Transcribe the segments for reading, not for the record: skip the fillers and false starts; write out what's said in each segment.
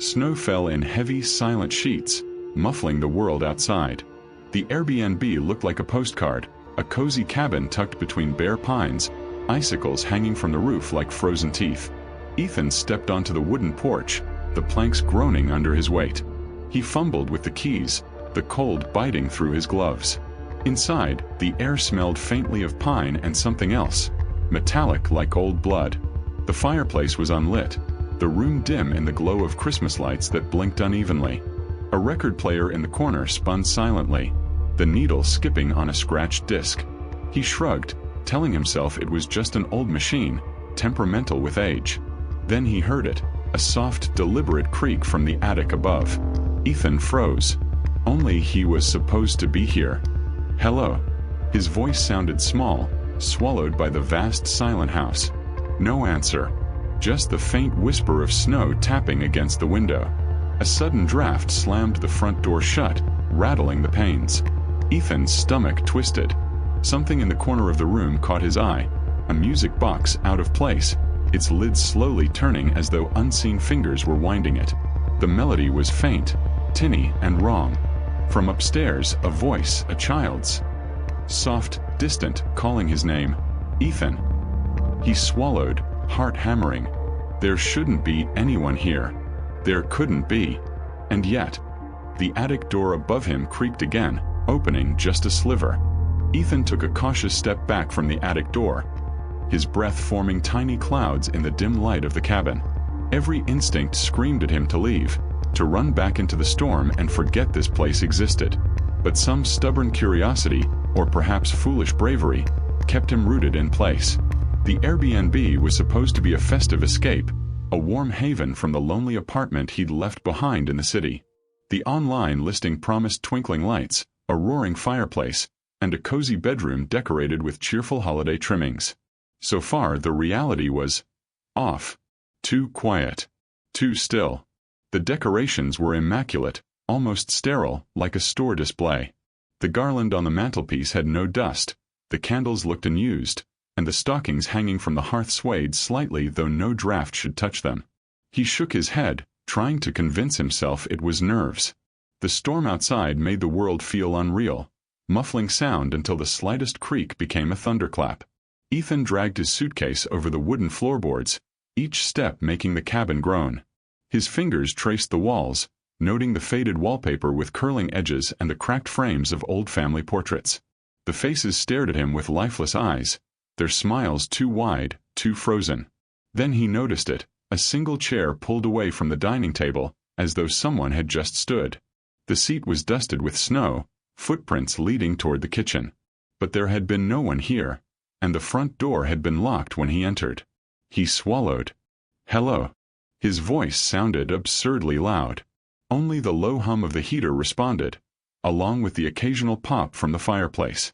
Snow fell in heavy, silent sheets, muffling the world outside. The Airbnb looked like a postcard, a cozy cabin tucked between bare pines, icicles hanging from the roof like frozen teeth. Ethan stepped onto the wooden porch, the planks groaning under his weight. He fumbled with the keys, the cold biting through his gloves. Inside, the air smelled faintly of pine and something else, metallic like old blood. The fireplace was unlit, the room dim in the glow of Christmas lights that blinked unevenly. A record player in the corner spun silently, the needle skipping on a scratched disc. He shrugged, telling himself it was just an old machine, temperamental with age. Then he heard it, a soft, deliberate creak from the attic above. Ethan froze. Only he was supposed to be here. Hello. His voice sounded small, swallowed by the vast silent house. No answer. Just the faint whisper of snow tapping against the window. A sudden draft slammed the front door shut, rattling the panes. Ethan's stomach twisted. Something in the corner of the room caught his eye, a music box out of place, its lid slowly turning as though unseen fingers were winding it. The melody was faint, tinny, and wrong. From upstairs, a voice, a child's. Soft, distant, calling his name. Ethan. He swallowed, heart hammering. There shouldn't be anyone here. There couldn't be. And yet, the attic door above him creaked again, opening just a sliver. Ethan took a cautious step back from the attic door, his breath forming tiny clouds in the dim light of the cabin. Every instinct screamed at him to leave, to run back into the storm and forget this place existed. But some stubborn curiosity, or perhaps foolish bravery, kept him rooted in place. The Airbnb was supposed to be a festive escape, a warm haven from the lonely apartment he'd left behind in the city. The online listing promised twinkling lights, a roaring fireplace, and a cozy bedroom decorated with cheerful holiday trimmings. So far, the reality was off. Too quiet. Too still. The decorations were immaculate, almost sterile, like a store display. The garland on the mantelpiece had no dust, the candles looked unused, and the stockings hanging from the hearth swayed slightly though no draft should touch them. He shook his head, trying to convince himself it was nerves. The storm outside made the world feel unreal, muffling sound until the slightest creak became a thunderclap. Ethan dragged his suitcase over the wooden floorboards, each step making the cabin groan. His fingers traced the walls, noting the faded wallpaper with curling edges and the cracked frames of old family portraits. The faces stared at him with lifeless eyes, their smiles too wide, too frozen. Then he noticed it, a single chair pulled away from the dining table, as though someone had just stood. The seat was dusted with snow, footprints leading toward the kitchen. But there had been no one here, and the front door had been locked when he entered. He swallowed. Hello. His voice sounded absurdly loud. Only the low hum of the heater responded, along with the occasional pop from the fireplace.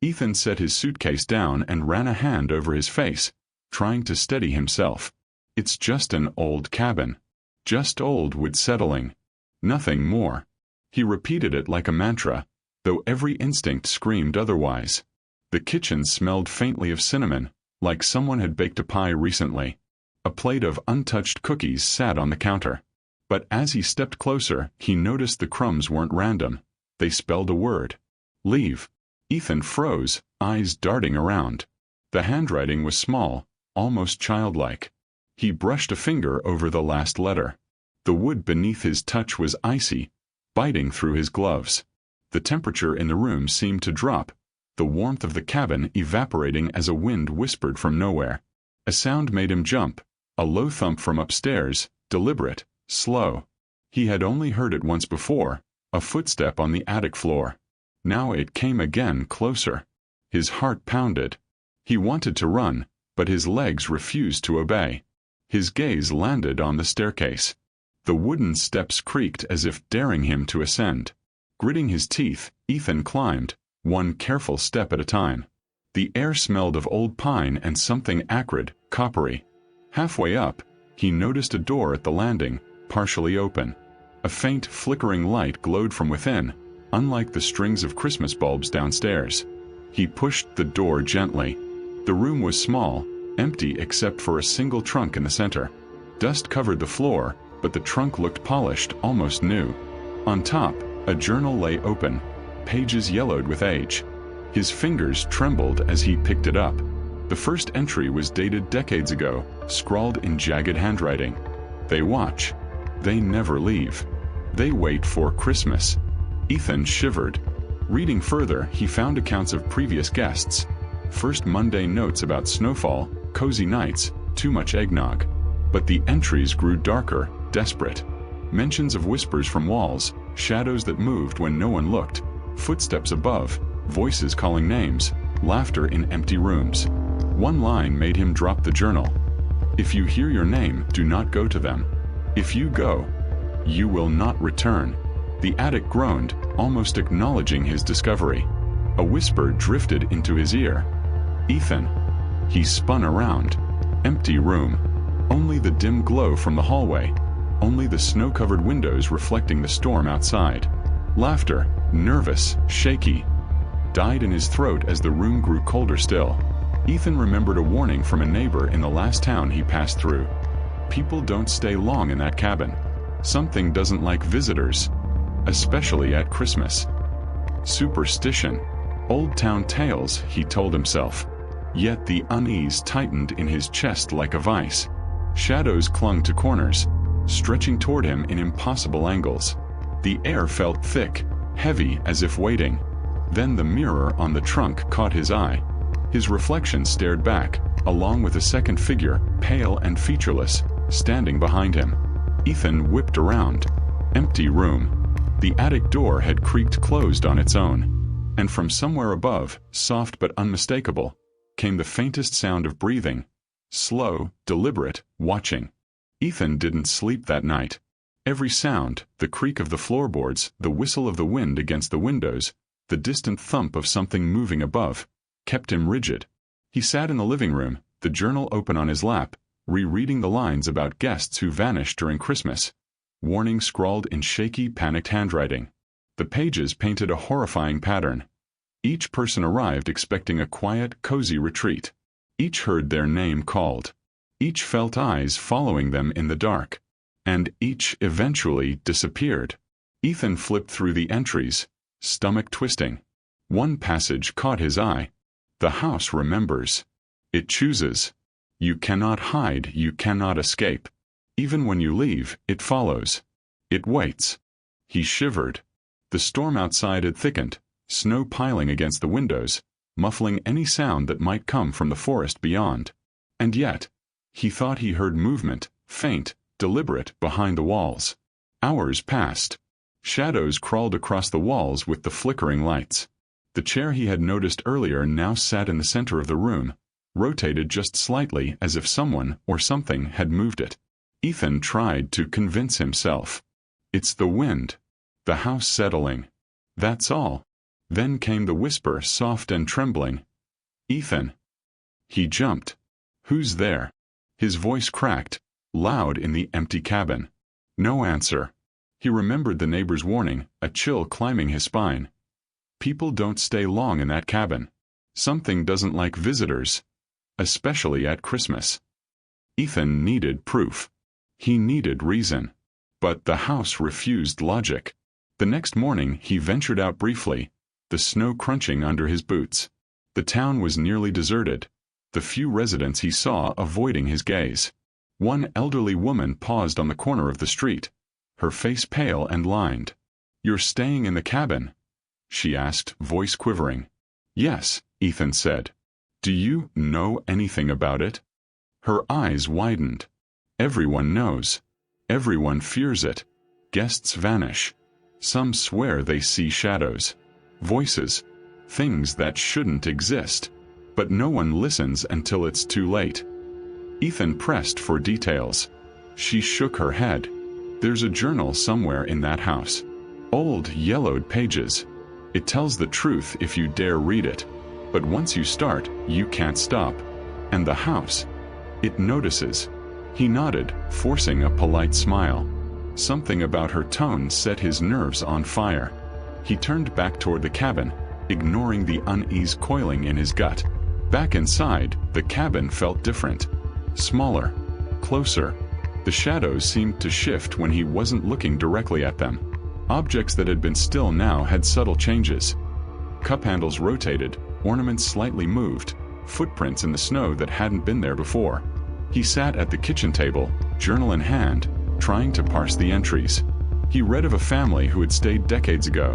Ethan set his suitcase down and ran a hand over his face, trying to steady himself. It's just an old cabin. Just old wood settling. Nothing more. He repeated it like a mantra, though every instinct screamed otherwise. The kitchen smelled faintly of cinnamon, like someone had baked a pie recently. A plate of untouched cookies sat on the counter. But as he stepped closer, he noticed the crumbs weren't random. They spelled a word. Leave. Ethan froze, eyes darting around. The handwriting was small, almost childlike. He brushed a finger over the last letter. The wood beneath his touch was icy, biting through his gloves. The temperature in the room seemed to drop, the warmth of the cabin evaporating as a wind whispered from nowhere. A sound made him jump, a low thump from upstairs, deliberate, slow. He had only heard it once before, a footstep on the attic floor. Now it came again, closer. His heart pounded. He wanted to run, but his legs refused to obey. His gaze landed on the staircase. The wooden steps creaked as if daring him to ascend. Gritting his teeth, Ethan climbed, one careful step at a time. The air smelled of old pine and something acrid, coppery. Halfway up, he noticed a door at the landing, partially open. A faint, flickering light glowed from within, unlike the strings of Christmas bulbs downstairs. He pushed the door gently. The room was small, empty except for a single trunk in the center. Dust covered the floor, but the trunk looked polished, almost new. On top, a journal lay open, pages yellowed with age. His fingers trembled as he picked it up. The first entry was dated decades ago, scrawled in jagged handwriting. They watch. They never leave. They wait for Christmas. Ethan shivered. Reading further, he found accounts of previous guests. First mundane notes about snowfall, cozy nights, too much eggnog. But the entries grew darker, desperate. Mentions of whispers from walls, shadows that moved when no one looked, footsteps above, voices calling names, laughter in empty rooms. One line made him drop the journal. If you hear your name, do not go to them. If you go, you will not return. The attic groaned, almost acknowledging his discovery. A whisper drifted into his ear. Ethan. He spun around. Empty room. Only the dim glow from the hallway. Only the snow-covered windows reflecting the storm outside. Laughter, nervous, shaky, died in his throat as the room grew colder still. Ethan remembered a warning from a neighbor in the last town he passed through. People don't stay long in that cabin. Something doesn't like visitors, especially at Christmas. Superstition. Old town tales, he told himself. Yet the unease tightened in his chest like a vice. Shadows clung to corners, stretching toward him in impossible angles. The air felt thick, heavy as if waiting. Then the mirror on the trunk caught his eye. His reflection stared back, along with a second figure, pale and featureless, standing behind him. Ethan whipped around. Empty room. The attic door had creaked closed on its own. And from somewhere above, soft but unmistakable, came the faintest sound of breathing. Slow, deliberate, watching. Ethan didn't sleep that night. Every sound, the creak of the floorboards, the whistle of the wind against the windows, the distant thump of something moving above, kept him rigid. He sat in the living room, the journal open on his lap, rereading the lines about guests who vanished during Christmas. Warning scrawled in shaky, panicked handwriting. The pages painted a horrifying pattern. Each person arrived expecting a quiet, cozy retreat. Each heard their name called. Each felt eyes following them in the dark. And each eventually disappeared. Ethan flipped through the entries, stomach twisting. One passage caught his eye. The house remembers. It chooses. You cannot hide, you cannot escape. Even when you leave, it follows. It waits. He shivered. The storm outside had thickened, snow piling against the windows, muffling any sound that might come from the forest beyond. And yet, he thought he heard movement, faint, deliberate, behind the walls. Hours passed. Shadows crawled across the walls with the flickering lights. The chair he had noticed earlier now sat in the center of the room, rotated just slightly as if someone or something had moved it. Ethan tried to convince himself. It's the wind. The house settling. That's all. Then came the whisper, soft and trembling. Ethan. He jumped. Who's there? His voice cracked, loud in the empty cabin. No answer. He remembered the neighbor's warning, a chill climbing his spine. People don't stay long in that cabin. Something doesn't like visitors, especially at Christmas. Ethan needed proof. He needed reason. But the house refused logic. The next morning he ventured out briefly, the snow crunching under his boots. The town was nearly deserted, the few residents he saw avoiding his gaze. One elderly woman paused on the corner of the street, her face pale and lined. "You're staying in the cabin?" she asked, voice quivering. "Yes," Ethan said. "Do you know anything about it?" Her eyes widened. "Everyone knows. Everyone fears it. Guests vanish. Some swear they see shadows, voices, things that shouldn't exist. But no one listens until it's too late." Ethan pressed for details. She shook her head. "There's a journal somewhere in that house. Old, yellowed pages. It tells the truth if you dare read it. But once you start, you can't stop. And the house, it notices." He nodded, forcing a polite smile. Something about her tone set his nerves on fire. He turned back toward the cabin, ignoring the unease coiling in his gut. Back inside, the cabin felt different. Smaller. Closer. The shadows seemed to shift when he wasn't looking directly at them. Objects that had been still now had subtle changes. Cup handles rotated, ornaments slightly moved, footprints in the snow that hadn't been there before. He sat at the kitchen table, journal in hand, trying to parse the entries. He read of a family who had stayed decades ago.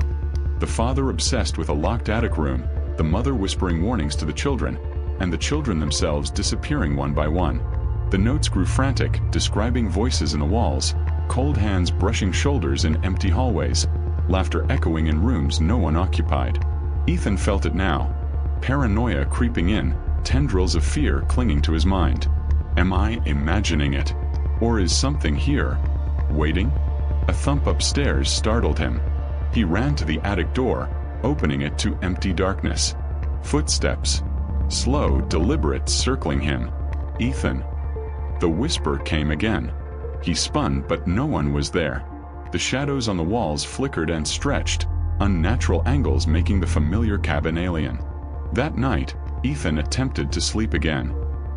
The father obsessed with a locked attic room, the mother whispering warnings to the children, and the children themselves disappearing one by one. The notes grew frantic, describing voices in the walls, cold hands brushing shoulders in empty hallways, laughter echoing in rooms no one occupied. Ethan felt it now. Paranoia creeping in, tendrils of fear clinging to his mind. Am I imagining it? Or is something here, waiting? A thump upstairs startled him. He ran to the attic door, opening it to empty darkness. Footsteps. Slow, deliberate, circling him. Ethan. The whisper came again. He spun, but no one was there. The shadows on the walls flickered and stretched, unnatural angles making the familiar cabin alien. That night, Ethan attempted to sleep again.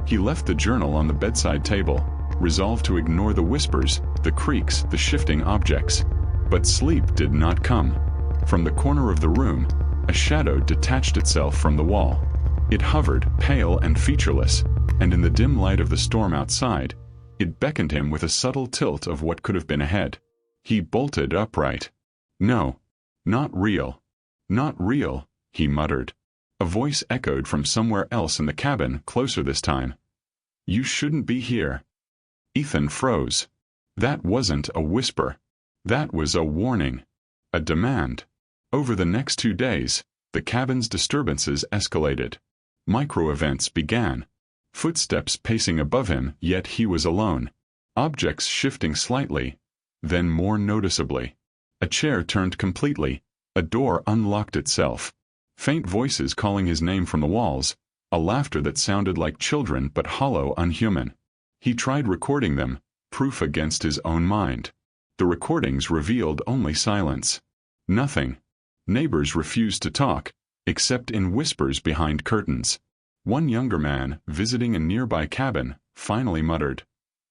He left the journal on the bedside table, resolved to ignore the whispers, the creaks, the shifting objects. But sleep did not come. From the corner of the room, a shadow detached itself from the wall. It hovered, pale and featureless, and in the dim light of the storm outside, it beckoned him with a subtle tilt of what could have been ahead. He bolted upright. No. Not real. Not real, he muttered. A voice echoed from somewhere else in the cabin, closer this time. You shouldn't be here. Ethan froze. That wasn't a whisper. That was a warning. A demand. Over the next 2 days, the cabin's disturbances escalated. Micro-events began. Footsteps pacing above him, yet he was alone. Objects shifting slightly, then more noticeably. A chair turned completely. A door unlocked itself. Faint voices calling his name from the walls, a laughter that sounded like children but hollow, unhuman. He tried recording them, proof against his own mind. The recordings revealed only silence. Nothing. Neighbors refused to talk, except in whispers behind curtains. One younger man, visiting a nearby cabin, finally muttered,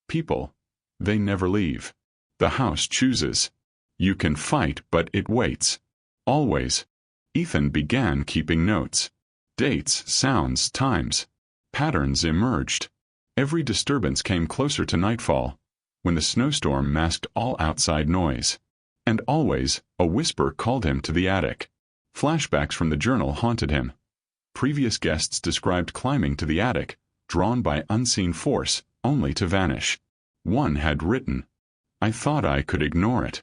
"People. They never leave. The house chooses. You can fight, but it waits. Always." Ethan began keeping notes. Dates, sounds, times. Patterns emerged. Every disturbance came closer to nightfall, when the snowstorm masked all outside noise. And always, a whisper called him to the attic. Flashbacks from the journal haunted him. Previous guests described climbing to the attic, drawn by unseen force, only to vanish. One had written, "I thought I could ignore it.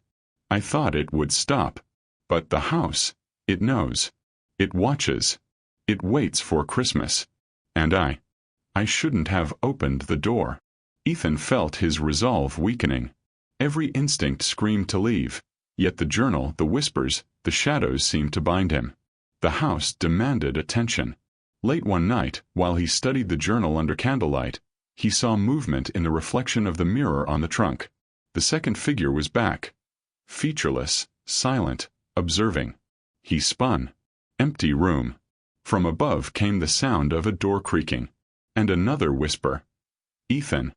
I thought it would stop. But the house, it knows. It watches. It waits for Christmas. And I shouldn't have opened the door." Ethan felt his resolve weakening. Every instinct screamed to leave, yet the journal, the whispers, the shadows seemed to bind him. The house demanded attention. Late one night, while he studied the journal under candlelight, he saw movement in the reflection of the mirror on the trunk. The second figure was back. Featureless, silent, observing. He spun. Empty room. From above came the sound of a door creaking. And another whisper. Ethan.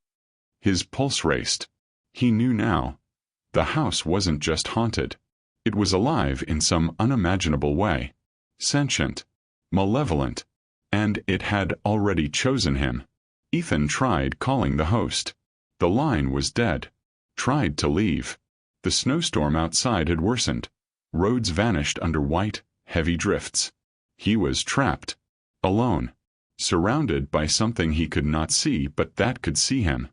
His pulse raced. He knew now. The house wasn't just haunted. It was alive in some unimaginable way. Sentient. Malevolent. And it had already chosen him. Ethan tried calling the host. The line was dead. Tried to leave. The snowstorm outside had worsened. Roads vanished under white, heavy drifts. He was trapped. Alone. Surrounded by something he could not see but that could see him.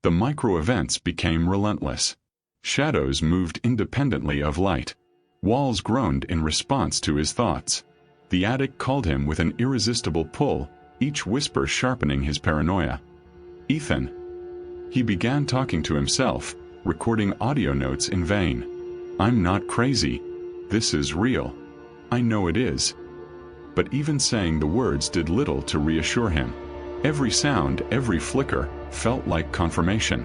The micro-events became relentless. Shadows moved independently of light. Walls groaned in response to his thoughts. The attic called him with an irresistible pull, each whisper sharpening his paranoia. Ethan. He began talking to himself, recording audio notes in vain. I'm not crazy. This is real. I know it is. But even saying the words did little to reassure him. Every sound, every flicker, felt like confirmation.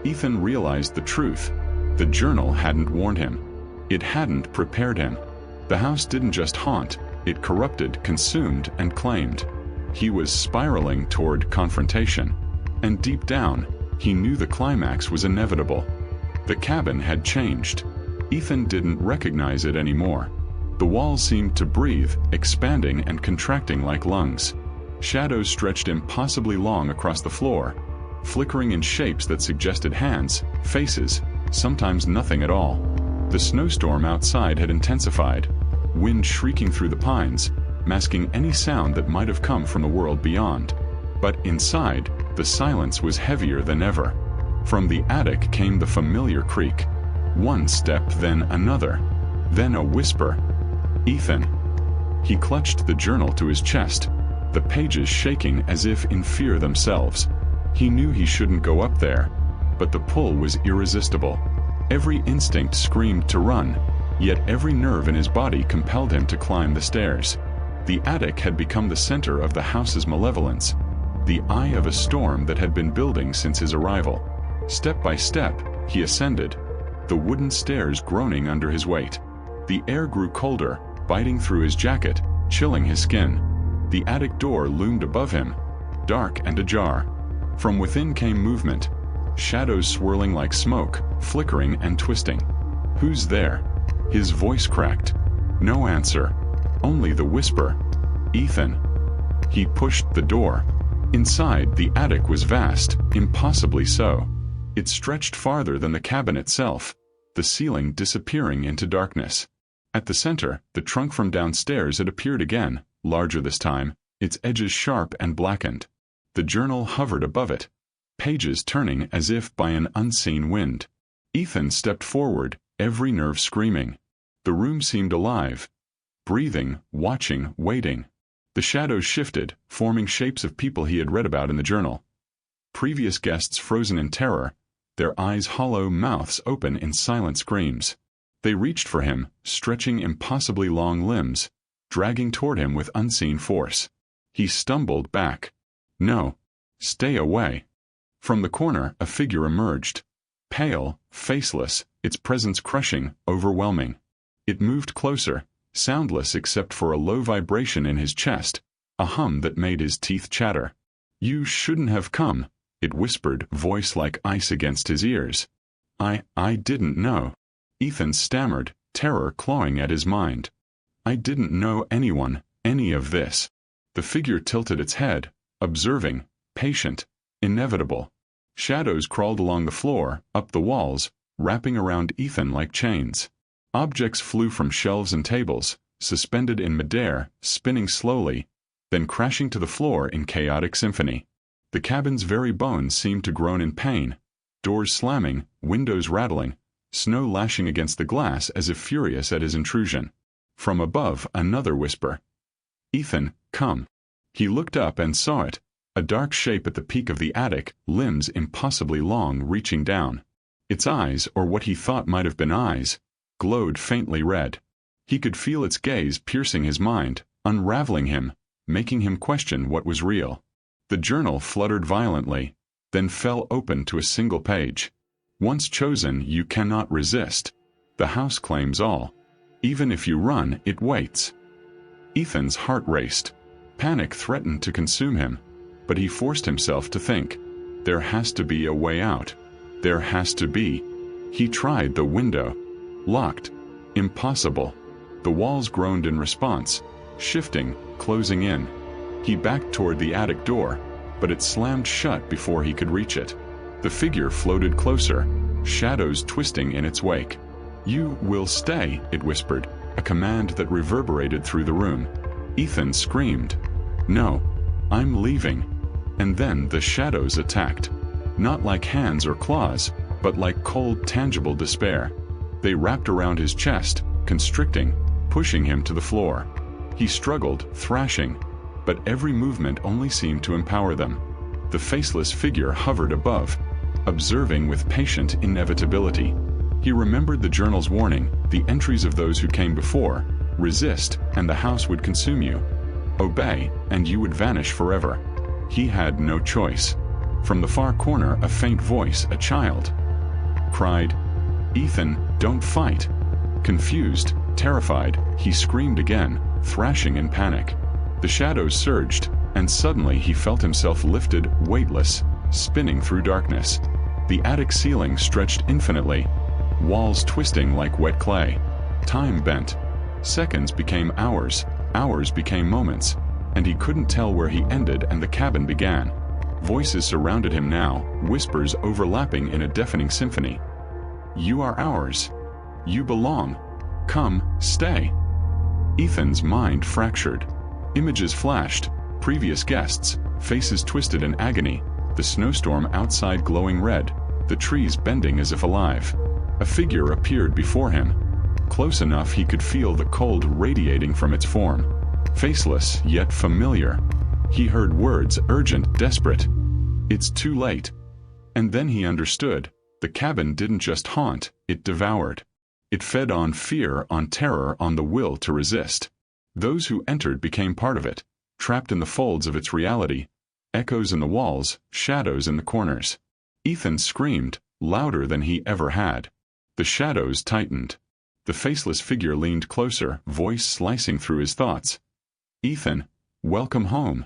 Ethan realized the truth. The journal hadn't warned him. It hadn't prepared him. The house didn't just haunt, it corrupted, consumed, and claimed. He was spiraling toward confrontation. And deep down, He knew the climax was inevitable. The cabin had changed. Ethan didn't recognize it anymore. The walls seemed to breathe, expanding and contracting like lungs. Shadows stretched impossibly long across the floor, flickering in shapes that suggested hands, faces, sometimes nothing at all. The snowstorm outside had intensified, wind shrieking through the pines, masking any sound that might have come from the world beyond. But inside, the silence was heavier than ever. From the attic came the familiar creak. One step, then another. Then a whisper. "Ethan." He clutched the journal to his chest, the pages shaking as if in fear themselves. He knew he shouldn't go up there, but the pull was irresistible. Every instinct screamed to run, yet every nerve in his body compelled him to climb the stairs. The attic had become the center of the house's malevolence, the eye of a storm that had been building since his arrival. Step by step, he ascended, the wooden stairs groaning under his weight. The air grew colder, biting through his jacket, chilling his skin. The attic door loomed above him, dark and ajar. From within came movement, shadows swirling like smoke, flickering and twisting. "Who's there?" His voice cracked. No answer, only the whisper. "Ethan." He pushed the door. Inside, the attic was vast, impossibly so. It stretched farther than the cabin itself, the ceiling disappearing into darkness. At the center, the trunk from downstairs had appeared again, larger this time, its edges sharp and blackened. The journal hovered above it, pages turning as if by an unseen wind. Ethan stepped forward, every nerve screaming. The room seemed alive, breathing, watching, waiting. The shadows shifted, forming shapes of people he had read about in the journal. Previous guests frozen in terror, their eyes hollow, mouths open in silent screams. They reached for him, stretching impossibly long limbs, dragging toward him with unseen force. He stumbled back. "No. Stay away." From the corner, a figure emerged. Pale, faceless, its presence crushing, overwhelming. It moved closer, soundless except for a low vibration in his chest, a hum that made his teeth chatter. "You shouldn't have come," it whispered, voice like ice against his ears. I didn't know." Ethan stammered, terror clawing at his mind. "I didn't know anyone, any of this." The figure tilted its head, observing, patient, inevitable. Shadows crawled along the floor, up the walls, wrapping around Ethan like chains. Objects flew from shelves and tables, suspended in midair, spinning slowly, then crashing to the floor in chaotic symphony. The cabin's very bones seemed to groan in pain, doors slamming, windows rattling, snow lashing against the glass as if furious at his intrusion. From above, another whisper. "Ethan, come." He looked up and saw it, a dark shape at the peak of the attic, limbs impossibly long reaching down. Its eyes, or what he thought might have been eyes, glowed faintly red. He could feel its gaze piercing his mind, unraveling him, making him question what was real. The journal fluttered violently, then fell open to a single page. "Once chosen, you cannot resist. The house claims all. Even if you run, it waits." Ethan's heart raced. Panic threatened to consume him, but he forced himself to think. There has to be a way out. There has to be. He tried the window. Locked. Impossible. The walls groaned in response, shifting, closing in. He backed toward the attic door, but it slammed shut before he could reach it. The figure floated closer, shadows twisting in its wake. "You will stay," it whispered, a command that reverberated through the room. Ethan screamed. "No, I'm leaving." And then the shadows attacked. Not like hands or claws, but like cold, tangible despair. They wrapped around his chest, constricting, pushing him to the floor. He struggled, thrashing, but every movement only seemed to empower them. The faceless figure hovered above, observing with patient inevitability. He remembered the journal's warning, the entries of those who came before. Resist, and the house would consume you. Obey, and you would vanish forever. He had no choice. From the far corner, a faint voice, a child, cried, "Ethan, don't fight." Confused, terrified, he screamed again, thrashing in panic. The shadows surged, and suddenly he felt himself lifted, weightless, spinning through darkness. The attic ceiling stretched infinitely, walls twisting like wet clay. Time bent. Seconds became hours, hours became moments, and he couldn't tell where he ended and the cabin began. Voices surrounded him now, whispers overlapping in a deafening symphony. "You are ours. You belong. Come, stay." Ethan's mind fractured. Images flashed, previous guests, faces twisted in agony, the snowstorm outside glowing red, the trees bending as if alive. A figure appeared before him. Close enough he could feel the cold radiating from its form. Faceless, yet familiar. He heard words urgent, desperate. "It's too late." And then he understood. The cabin didn't just haunt, it devoured. It fed on fear, on terror, on the will to resist. Those who entered became part of it, trapped in the folds of its reality, echoes in the walls, shadows in the corners. Ethan screamed, louder than he ever had. The shadows tightened. The faceless figure leaned closer, voice slicing through his thoughts. "Ethan, welcome home."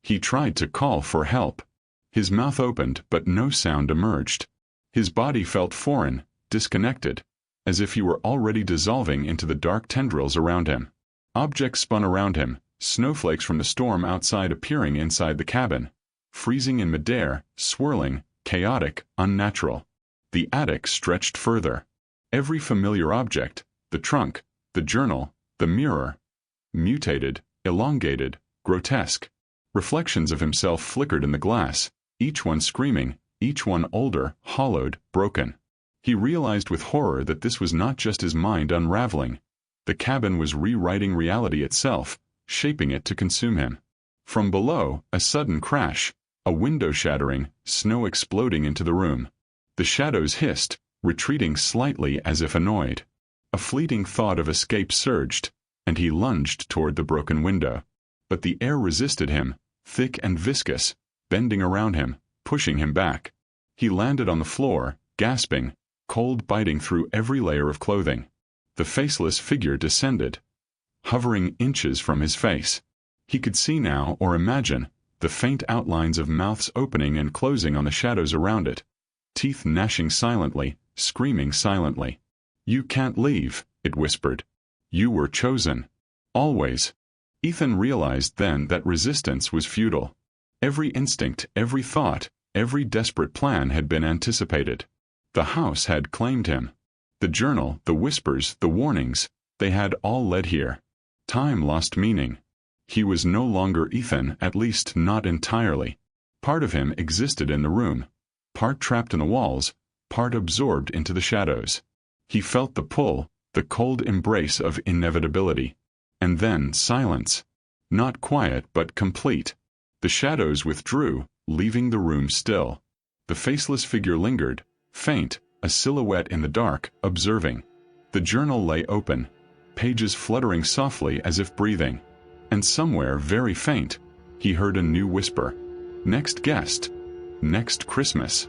He tried to call for help. His mouth opened, but no sound emerged. His body felt foreign, disconnected, as if he were already dissolving into the dark tendrils around him. Objects spun around him, snowflakes from the storm outside appearing inside the cabin, freezing in midair, swirling, chaotic, unnatural. The attic stretched further. Every familiar object, the trunk, the journal, the mirror, mutated, elongated, grotesque. Reflections of himself flickered in the glass, each one screaming, each one older, hollowed, broken. He realized with horror that this was not just his mind unraveling. The cabin was rewriting reality itself, shaping it to consume him. From below, a sudden crash, a window shattering, snow exploding into the room. The shadows hissed, retreating slightly as if annoyed. A fleeting thought of escape surged, and he lunged toward the broken window. But the air resisted him, thick and viscous, bending around him, pushing him back. He landed on the floor, gasping, cold biting through every layer of clothing. The faceless figure descended, hovering inches from his face. He could see now, or imagine, the faint outlines of mouths opening and closing on the shadows around it, teeth gnashing silently, screaming silently. "You can't leave," it whispered. "You were chosen. Always." Ethan realized then that resistance was futile. Every instinct, every thought, every desperate plan had been anticipated. The house had claimed him. The journal, the whispers, the warnings, they had all led here. Time lost meaning. He was no longer Ethan, at least not entirely. Part of him existed in the room, part trapped in the walls, part absorbed into the shadows. He felt the pull, the cold embrace of inevitability. And then silence. Not quiet, but complete. The shadows withdrew, leaving the room still. The faceless figure lingered, faint, a silhouette in the dark, observing. The journal lay open, pages fluttering softly as if breathing. And somewhere, very faint, he heard a new whisper. "Next guest. Next Christmas."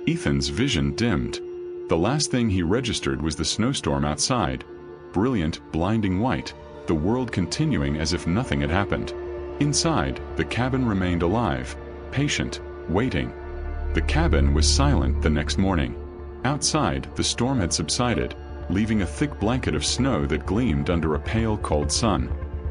Ethan's vision dimmed. The last thing he registered was the snowstorm outside, brilliant, blinding white, the world continuing as if nothing had happened. Inside, the cabin remained alive, patient, waiting. The cabin was silent the next morning. Outside, the storm had subsided, leaving a thick blanket of snow that gleamed under a pale, cold sun.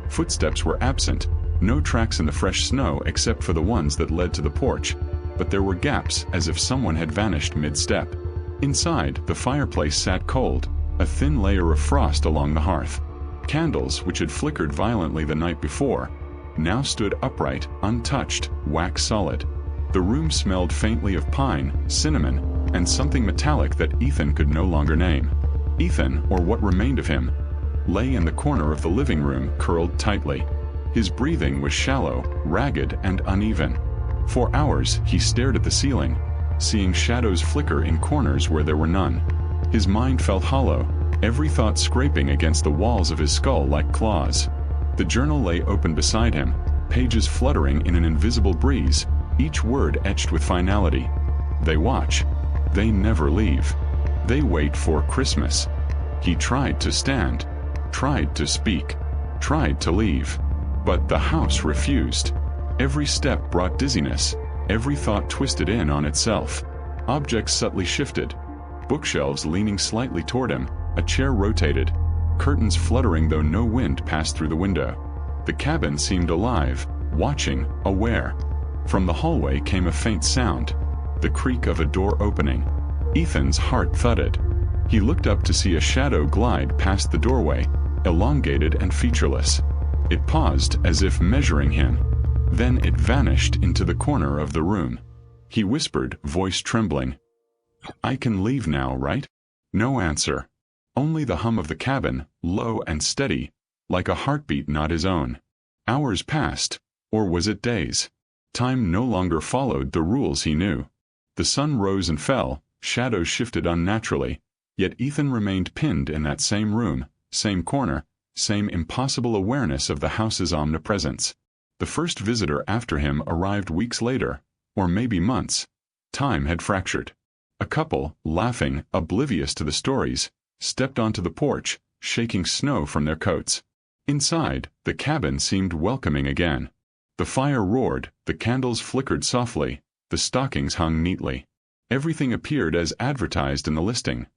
Footsteps were absent, no tracks in the fresh snow except for the ones that led to the porch, but there were gaps as if someone had vanished mid-step. Inside, the fireplace sat cold, a thin layer of frost along the hearth. Candles, which had flickered violently the night before, now stood upright, untouched, wax solid. The room smelled faintly of pine, cinnamon, and something metallic that Ethan could no longer name. Ethan, or what remained of him, lay in the corner of the living room, curled tightly. His breathing was shallow, ragged, and uneven. For hours, he stared at the ceiling, seeing shadows flicker in corners where there were none. His mind felt hollow, every thought scraping against the walls of his skull like claws. The journal lay open beside him, pages fluttering in an invisible breeze, each word etched with finality. They watch. They never leave. They wait for Christmas. He tried to stand, tried to speak, tried to leave. But the house refused. Every step brought dizziness, Every thought twisted in on itself. Objects subtly shifted. Bookshelves leaning slightly toward him, a chair rotated, curtains fluttering though no wind passed through the window. The cabin seemed alive, watching, aware. From the hallway came a faint sound, the creak of a door opening. Ethan's heart thudded. He looked up to see a shadow glide past the doorway, elongated and featureless. It paused as if measuring him. Then it vanished into the corner of the room. He whispered, voice trembling, "I can leave now, right?" No answer. Only the hum of the cabin, low and steady, like a heartbeat not his own. Hours passed, or was it days? Time no longer followed the rules he knew. The sun rose and fell, shadows shifted unnaturally, yet Ethan remained pinned in that same room, same corner, same impossible awareness of the house's omnipresence. The first visitor after him arrived weeks later, or maybe months. Time had fractured. A couple, laughing, oblivious to the stories, stepped onto the porch, shaking snow from their coats. Inside, the cabin seemed welcoming again. The fire roared, the candles flickered softly, the stockings hung neatly. Everything appeared as advertised in the listing.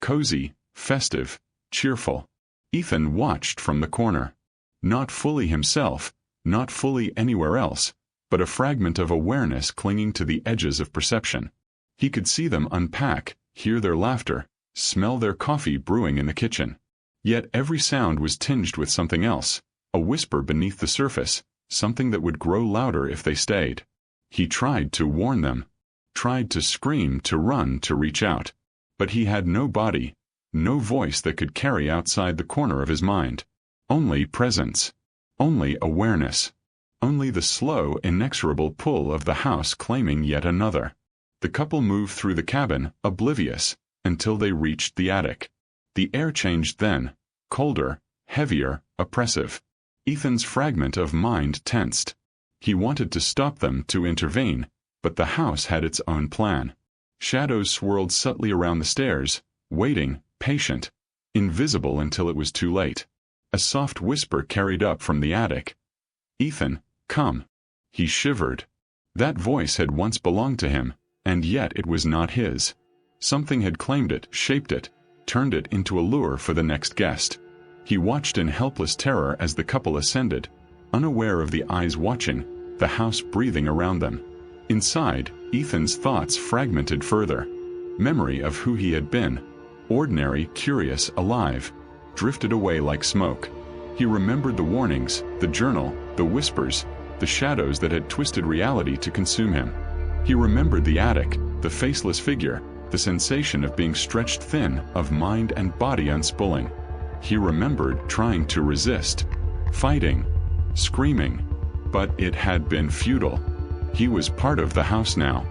Cozy, festive, cheerful. Ethan watched from the corner. Not fully himself, not fully anywhere else, but a fragment of awareness clinging to the edges of perception. He could see them unpack, hear their laughter, smell their coffee brewing in the kitchen. Yet every sound was tinged with something else, a whisper beneath the surface, something that would grow louder if they stayed. He tried to warn them, tried to scream, to run, to reach out. But he had no body, no voice that could carry outside the corner of his mind. Only presence. Only awareness. Only the slow, inexorable pull of the house claiming yet another. The couple moved through the cabin, oblivious, until they reached the attic. The air changed then, colder, heavier, oppressive. Ethan's fragment of mind tensed. He wanted to stop them, to intervene, but the house had its own plan. Shadows swirled subtly around the stairs, waiting, patient, invisible until it was too late. A soft whisper carried up from the attic. "Ethan, come." He shivered. That voice had once belonged to him, and yet it was not his. Something had claimed it, shaped it, turned it into a lure for the next guest. He watched in helpless terror as the couple ascended, unaware of the eyes watching, the house breathing around them. Inside, Ethan's thoughts fragmented further. Memory of who he had been, ordinary, curious, alive, drifted away like smoke. He remembered the warnings, the journal, the whispers, the shadows that had twisted reality to consume him. He remembered the attic, the faceless figure, the sensation of being stretched thin, of mind and body unspooling. He remembered trying to resist, fighting, screaming, but it had been futile. He was part of the house now,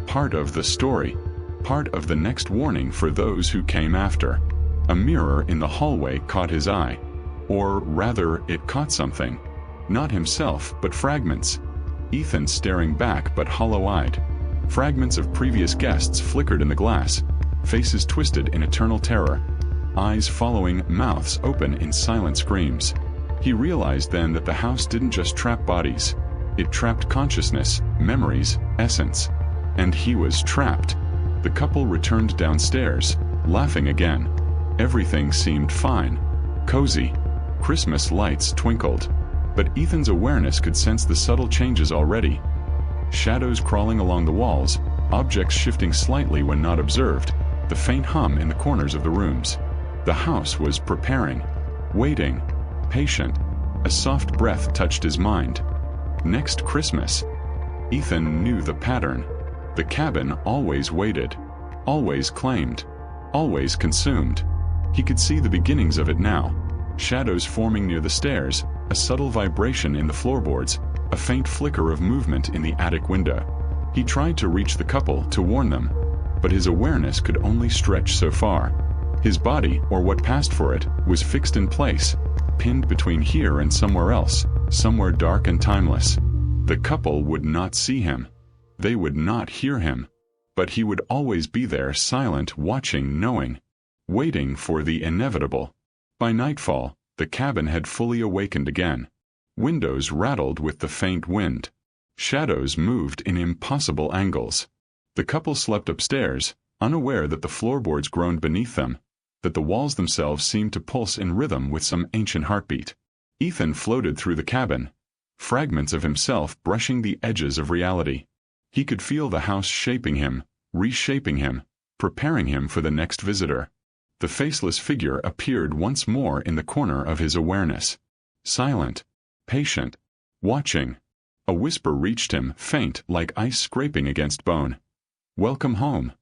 part of the story, part of the next warning for those who came after. A mirror in the hallway caught his eye. Or rather, it caught something. Not himself, but fragments. Ethan staring back but hollow-eyed. Fragments of previous guests flickered in the glass, faces twisted in eternal terror, eyes following, mouths open in silent screams. He realized then that the house didn't just trap bodies. It trapped consciousness, memories, essence. And he was trapped. The couple returned downstairs, laughing again. Everything seemed fine, cozy. Christmas lights twinkled. But Ethan's awareness could sense the subtle changes already. Shadows crawling along the walls, objects shifting slightly when not observed, the faint hum in the corners of the rooms. The house was preparing, waiting, patient. A soft breath touched his mind. Next Christmas. Ethan knew the pattern. The cabin always waited, always claimed, always consumed. He could see the beginnings of it now. Shadows forming near the stairs, a subtle vibration in the floorboards, a faint flicker of movement in the attic window. He tried to reach the couple, to warn them, but his awareness could only stretch so far. His body, or what passed for it, was fixed in place, pinned between here and somewhere else, somewhere dark and timeless. The couple would not see him. They would not hear him. But he would always be there, silent, watching, knowing, waiting for the inevitable. By nightfall, the cabin had fully awakened again. Windows rattled with the faint wind. Shadows moved in impossible angles. The couple slept upstairs, unaware that the floorboards groaned beneath them, that the walls themselves seemed to pulse in rhythm with some ancient heartbeat. Ethan floated through the cabin, fragments of himself brushing the edges of reality. He could feel the house shaping him, reshaping him, preparing him for the next visitor. The faceless figure appeared once more in the corner of his awareness. Silent, patient, watching. A whisper reached him, faint like ice scraping against bone. "Welcome home."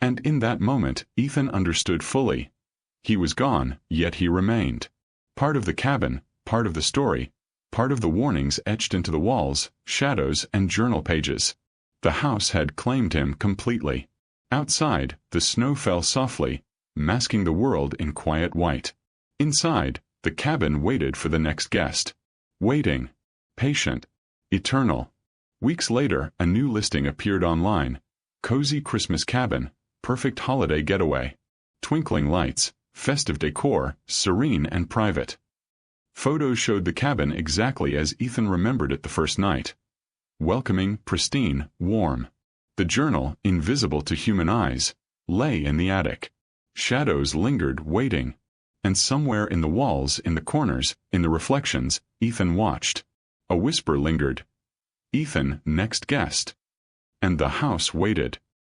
And in that moment, Ethan understood fully. He was gone, yet he remained. Part of the cabin, part of the story, part of the warnings etched into the walls, shadows, and journal pages. The house had claimed him completely. Outside, the snow fell softly, masking the world in quiet white. Inside, the cabin waited for the next guest. Waiting. Patient. Eternal. Weeks later, a new listing appeared online. Cozy Christmas cabin, perfect holiday getaway. Twinkling lights, festive decor, serene and private. Photos showed the cabin exactly as Ethan remembered it the first night. Welcoming, pristine, warm. The journal, invisible to human eyes, lay in the attic. Shadows lingered, waiting. And somewhere in the walls, in the corners, in the reflections, Ethan watched. A whisper lingered. Ethan, next guest. And the house waited.